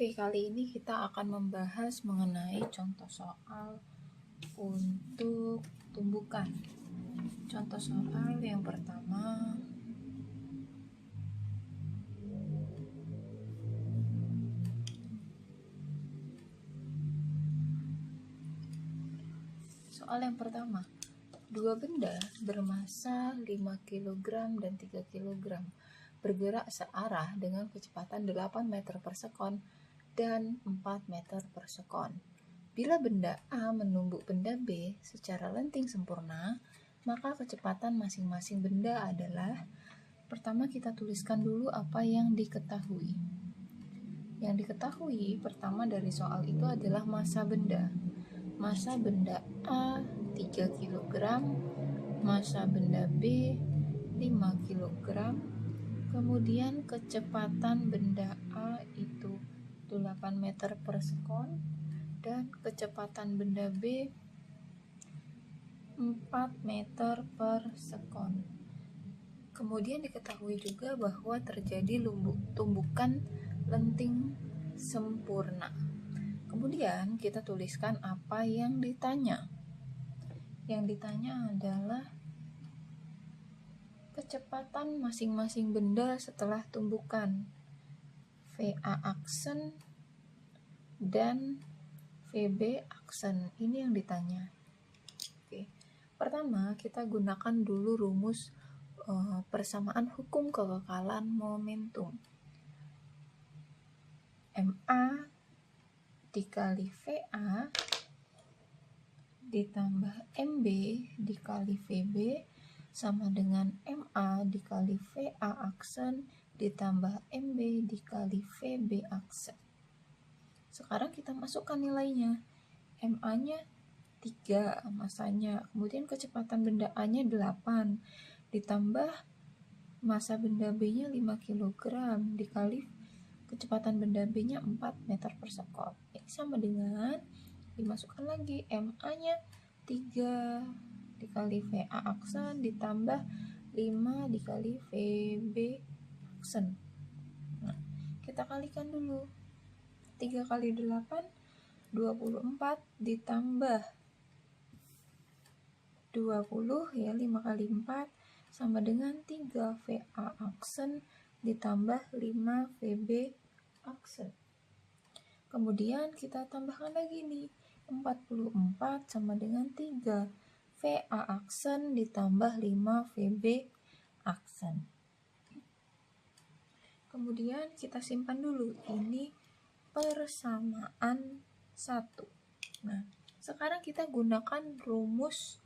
Oke, kali ini kita akan membahas mengenai contoh soal untuk tumbukan. Contoh soal yang pertama, dua benda bermasa 5 kg dan 3 kg bergerak searah dengan kecepatan 8 meter per sekon dan 4 meter per sekon. Bila benda A menumbuk benda B secara lenting sempurna, maka kecepatan masing-masing benda adalah, pertama kita tuliskan dulu apa yang diketahui. Yang diketahui pertama dari soal itu adalah massa benda. Massa benda A 3 kg, massa benda B 5 kg, kemudian kecepatan benda A itu 8 meter per sekon dan kecepatan benda B 4 meter per sekon. Kemudian diketahui juga bahwa terjadi tumbukan lenting sempurna. Kemudian kita tuliskan apa yang ditanya. Yang ditanya adalah kecepatan masing-masing benda setelah tumbukan, VA aksen dan VB aksen. Ini yang ditanya. Oke. Pertama, kita gunakan dulu rumus persamaan hukum kekekalan momentum. MA dikali VA ditambah MB dikali VB sama dengan MA dikali VA aksen ditambah MB dikali VB aksen. Sekarang kita masukkan nilainya. MA-nya 3 masanya, kemudian kecepatan benda A-nya 8, ditambah massa benda B-nya 5 kg dikali kecepatan benda B-nya 4 meter per sekon. Ini sama dengan, dimasukkan lagi, MA-nya 3 dikali VA aksen ditambah 5 dikali VB aksen. Nah, kita kalikan dulu. 3 kali 8, 24 ditambah 20 ya, 5 kali 4 sama dengan 3 VA aksen ditambah 5 VB aksen. Kemudian kita tambahkan lagi nih, 44 sama dengan 3 VA aksen ditambah 5 VB aksen. Kemudian kita simpan dulu, ini persamaan 1. Nah, sekarang kita gunakan rumus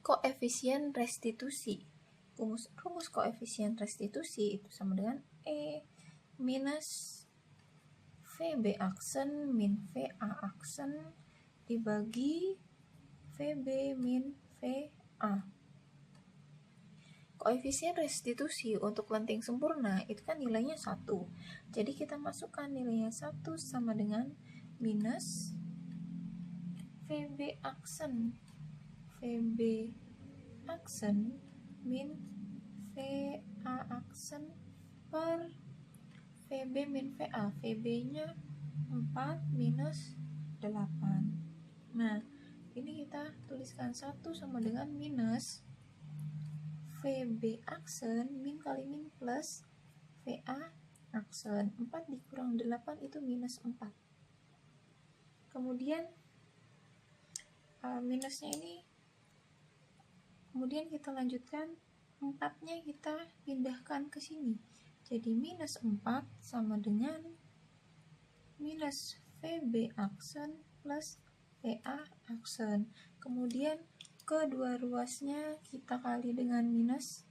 koefisien restitusi. Rumus koefisien restitusi itu sama dengan E minus VB aksen min VA aksen dibagi VB min VA. Koefisien restitusi untuk lenting sempurna itu kan nilainya 1. Jadi kita masukkan nilainya 1 sama dengan minus VB aksen min VA aksen per VB min VA. VB-nya 4 minus 8. Nah, ini kita tuliskan 1 sama dengan minus VB aksen min kali min plus VA aksen. 4 dikurang 8 itu minus 4. Kemudian minusnya ini, kemudian kita lanjutkan, 4-nya kita pindahkan ke sini. Jadi minus 4 sama dengan minus VB aksen plus VA aksen. Kemudian kedua ruasnya kita kali dengan minus.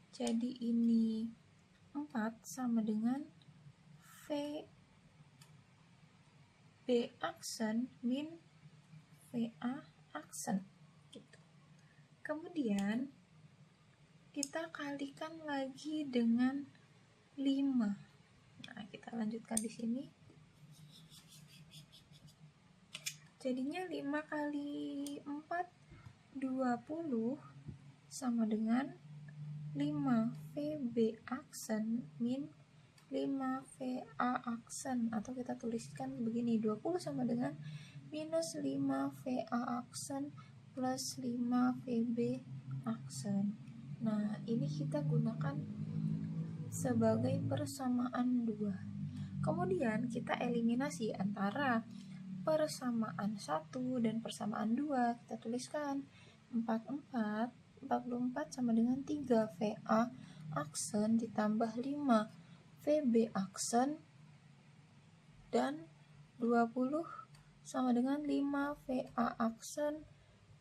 Jadi ini 4 sama dengan VB aksen min VA aksen. Gitu. Kemudian kita kalikan lagi dengan 5. Nah, kita lanjutkan di sini. Jadinya 5 kali 4 20 sama dengan 5 VB aksen min 5 VA aksen, atau kita tuliskan begini, 20 sama dengan minus 5 VA aksen plus 5 VB aksen. Nah, ini kita gunakan sebagai persamaan 2. Kemudian kita eliminasi antara persamaan 1 dan persamaan 2. Kita tuliskan 44 sama dengan 3 VA aksen ditambah 5 VB aksen, dan 20 sama dengan 5 VA aksen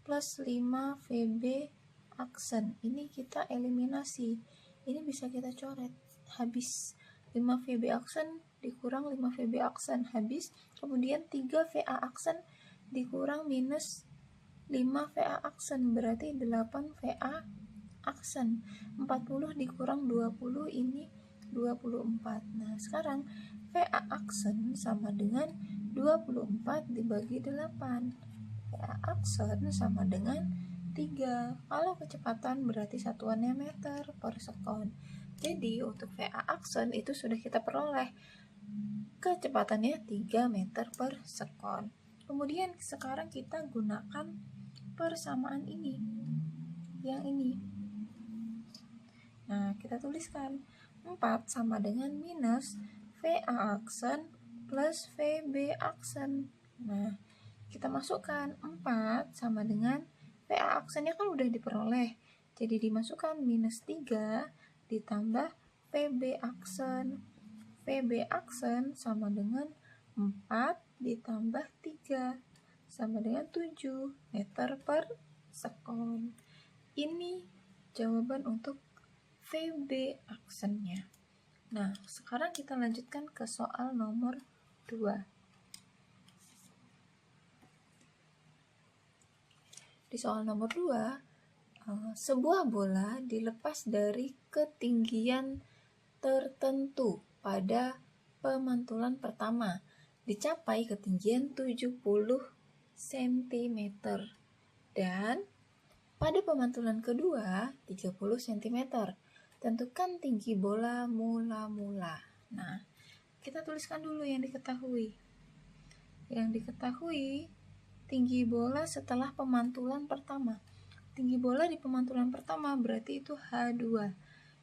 plus 5 VB aksen. Ini kita eliminasi. Ini bisa kita coret. Habis 5 VB aksen dikurang 5 VB aksen habis. Kemudian 3 VA aksen dikurang minus 5 VA aksen, berarti 8 VA aksen. 40 dikurang 20, ini 24. Nah, sekarang VA aksen sama dengan 24 dibagi 8. VA aksen sama dengan 3. Kalau kecepatan berarti satuannya meter per sekon. Jadi untuk VA aksen itu sudah kita peroleh. Kecepatannya 3 meter per sekon. Kemudian sekarang kita gunakan persamaan ini. Yang ini. Nah, kita tuliskan 4 sama dengan minus VA aksen plus VB aksen. Nah, kita masukkan 4 sama dengan VA aksennya kan udah diperoleh. Jadi dimasukkan minus 3 ditambah VB aksen. VB aksen sama dengan 4 ditambah 3 sama dengan 7 meter per sekon. Ini jawaban untuk VB aksennya. Nah, sekarang kita lanjutkan ke soal nomor 2. Di soal nomor 2, sebuah bola dilepas dari ketinggian tertentu pada pemantulan pertama, dicapai ketinggian 70 cm, dan pada pemantulan kedua 30 cm. Tentukan tinggi bola mula-mula. Nah, kita tuliskan dulu yang diketahui. Yang diketahui tinggi bola setelah pemantulan pertama. Tinggi bola di pemantulan pertama berarti itu H2.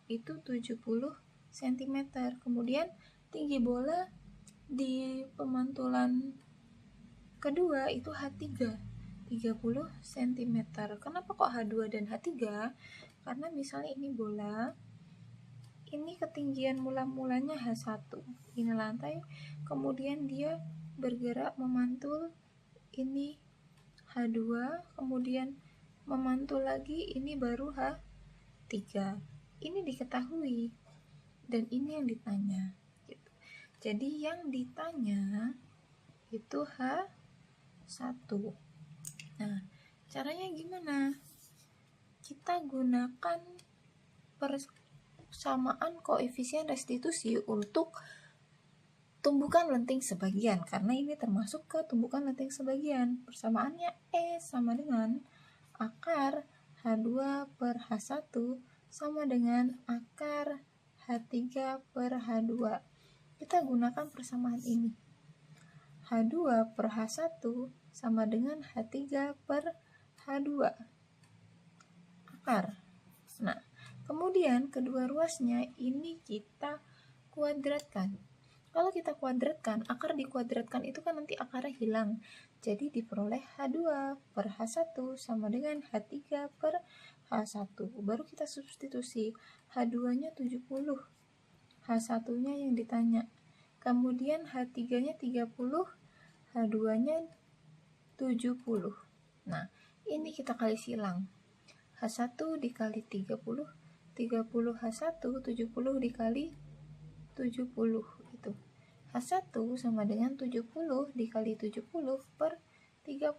Itu 70 cm. Kemudian tinggi bola di pemantulan kedua itu H3. 30 cm. Kenapa kok H2 dan H3? Karena misalnya ini bola, ini ketinggian mula-mulanya H1. Ini lantai, kemudian dia bergerak memantul, ini H2, kemudian memantul lagi, ini baru H3. Ini diketahui, dan ini yang ditanya. Gitu. Jadi yang ditanya itu H1. Nah, caranya gimana? Kita gunakan persamaan koefisien restitusi untuk tumbukan lenting sebagian, karena ini termasuk ke tumbukan lenting sebagian. Persamaannya E sama dengan akar H2 per H1 sama dengan akar H3 per H2. Kita gunakan persamaan ini. H2 per H1 sama dengan H3 per H2 akar. Nah, kemudian kedua ruasnya ini kita kuadratkan. Kalau kita kuadratkan, akar dikuadratkan itu kan nanti akarnya hilang. Jadi diperoleh H2 per H1 sama dengan H3 per H1. Baru kita substitusi. H2-nya 70. H1-nya yang ditanya. Kemudian H3-nya 30. H2-nya 70. Nah, ini kita kali silang. H1 dikali 30. 30 H1, 70 dikali 70 itu. H1 sama dengan 70 dikali 70 per 30.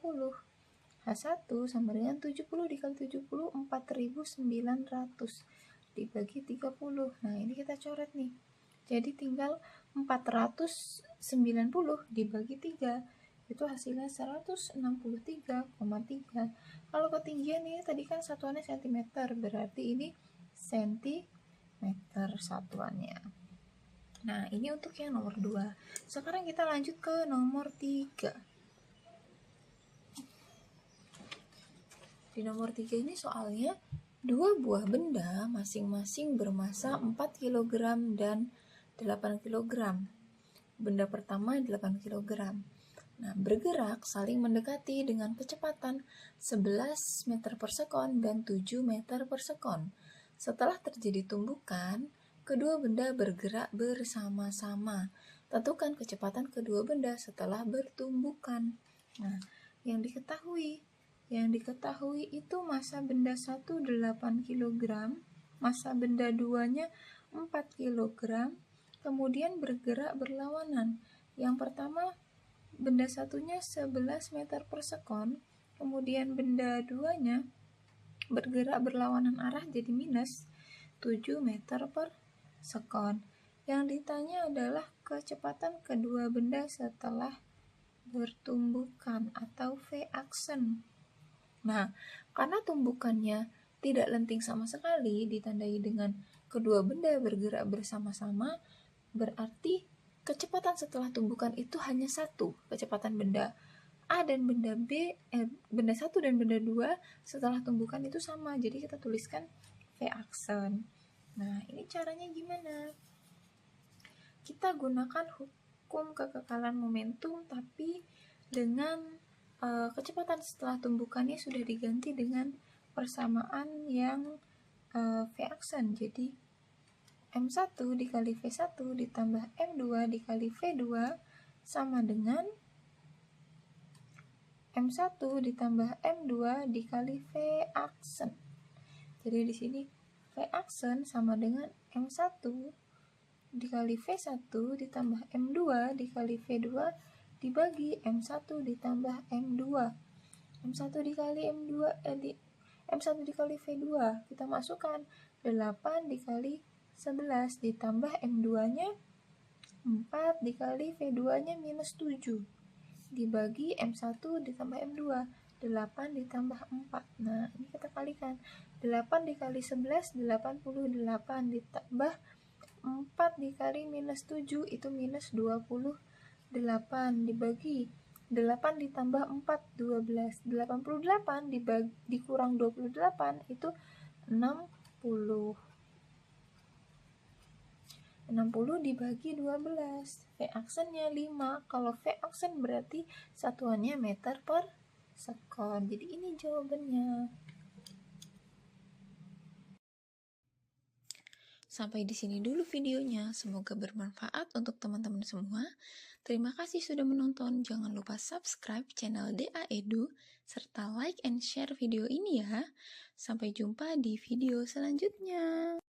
H1 sama dengan 70 dikali 70, 4.900 dibagi 30. Nah, ini kita coret nih. Jadi tinggal 490 dibagi 3. Itu hasilnya 163,3. Kalau ketinggian ini tadi kan satuannya cm, berarti ini cm satuannya. Nah, ini untuk yang nomor 2. Sekarang kita lanjut ke nomor 3. Di nomor 3 ini soalnya 2 buah benda masing-masing bermasa 4 kg dan 8 kg. Benda pertama 8 kg. Nah, bergerak saling mendekati dengan kecepatan 11 meter per sekon dan 7 meter per sekon. Setelah terjadi tumbukan, kedua benda bergerak bersama-sama. Tentukan kecepatan kedua benda setelah bertumbukan. Nah, yang diketahui itu massa benda 1 8 kg, massa benda 2-nya 4 kg, kemudian bergerak berlawanan. Yang pertama benda satunya 11 meter per sekon, kemudian benda 2-nya bergerak berlawanan arah jadi minus 7 meter per sekon. Yang ditanya adalah kecepatan kedua benda setelah bertumbukan atau V-action. Nah, karena tumbukannya tidak lenting sama sekali, ditandai dengan kedua benda bergerak bersama-sama, berarti kecepatan setelah tumbukan itu hanya satu, kecepatan benda A dan benda B, benda 1 dan benda 2 setelah tumbukan itu sama. Jadi kita tuliskan V-action. Nah, ini caranya gimana? Kita gunakan hukum kekekalan momentum, tapi dengan kecepatan setelah tumbukannya sudah diganti dengan persamaan yang V-action. Jadi M1 dikali V1 ditambah M2 dikali V2 sama dengan M1 ditambah M2 dikali V-action. Jadi di sini V-action sama dengan M1 dikali V1 ditambah M2 dikali V2 dibagi M1 ditambah M2. M1 dikali M2 M1 dikali V2 kita masukkan 8 dikali 11 ditambah M2-nya 4 dikali V2-nya minus 7 dibagi M1 ditambah M2, 8 ditambah 4. Nah, ini kita kalikan. 8 dikali 11, 88 ditambah 4 dikali minus 7 itu minus 28 dibagi 8 ditambah 4, 12. 88 dikurang 28 itu 60. 60 dibagi 12. V-action-nya 5. Kalau V-action berarti satuannya meter per sekon. Jadi ini jawabannya. Sampai di sini dulu videonya. Semoga bermanfaat untuk teman-teman semua. Terima kasih sudah menonton. Jangan lupa subscribe channel DA Edu serta like and share video ini ya. Sampai jumpa di video selanjutnya.